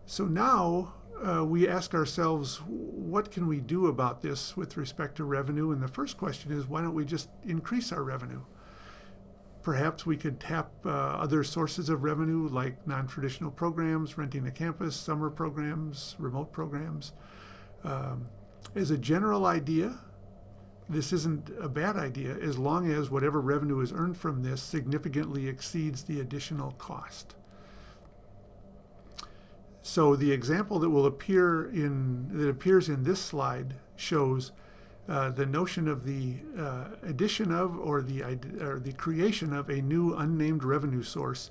So now we ask ourselves, what can we do about this with respect to revenue? And the first question is, why don't we just increase our revenue? Perhaps we could tap other sources of revenue like non-traditional programs, renting a campus, summer programs, remote programs. Um, as a general idea, this isn't a bad idea as long as whatever revenue is earned from this significantly exceeds the additional cost. So the example that appears in this slide shows the notion of the addition of or the creation of a new unnamed revenue source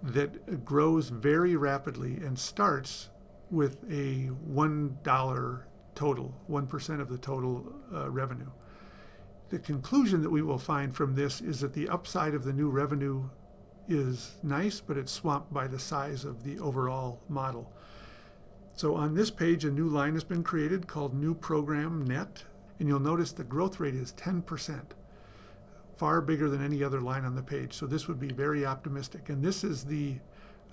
that grows very rapidly and starts with a $1 total, 1% of the total revenue. The conclusion that we will find from this is that the upside of the new revenue is nice, but it's swamped by the size of the overall model. So on this page, a new line has been created called New Program Net, and you'll notice the growth rate is 10%, far bigger than any other line on the page. So this would be very optimistic. And this is the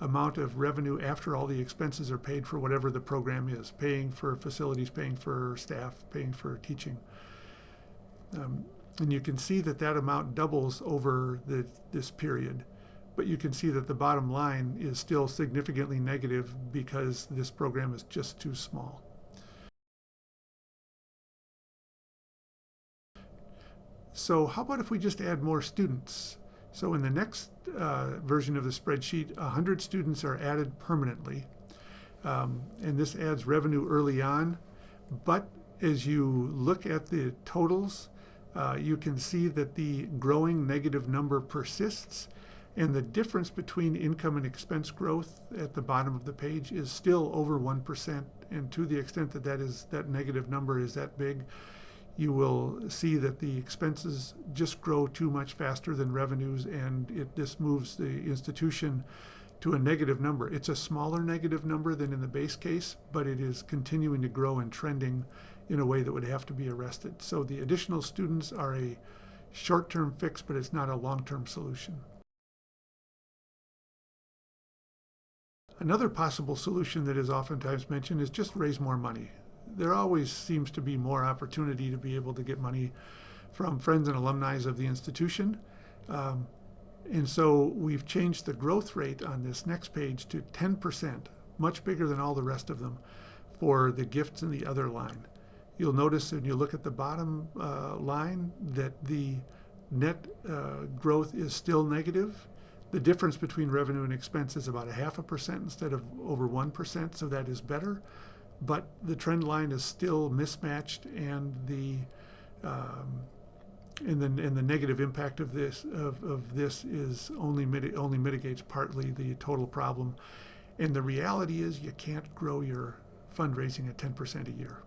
amount of revenue after all the expenses are paid for whatever the program is, paying for facilities, paying for staff, paying for teaching. And you can see that that amount doubles over this period. But you can see that the bottom line is still significantly negative because this program is just too small. So how about if we just add more students? So in the next version of the spreadsheet, 100 students are added permanently. And this adds revenue early on. But as you look at the totals, you can see that the growing negative number persists. And the difference between income and expense growth at the bottom of the page is still over 1%. And to the extent that that negative number is that big, you will see that the expenses just grow too much faster than revenues, and this moves the institution to a negative number. It's a smaller negative number than in the base case, but it is continuing to grow and trending in a way that would have to be arrested. So the additional students are a short-term fix, but it's not a long-term solution. Another possible solution that is oftentimes mentioned is just raise more money. There always seems to be more opportunity to be able to get money from friends and alumni of the institution. And so we've changed the growth rate on this next page to 10%, much bigger than all the rest of them, for the gifts in the other line. You'll notice when you look at the bottom line that the net growth is still negative. The difference between revenue and expense is about 0.5% instead of over 1%, so that is better. But the trend line is still mismatched, and the negative impact of this is only mitigates partly the total problem. And the reality is you can't grow your fundraising at 10% a year.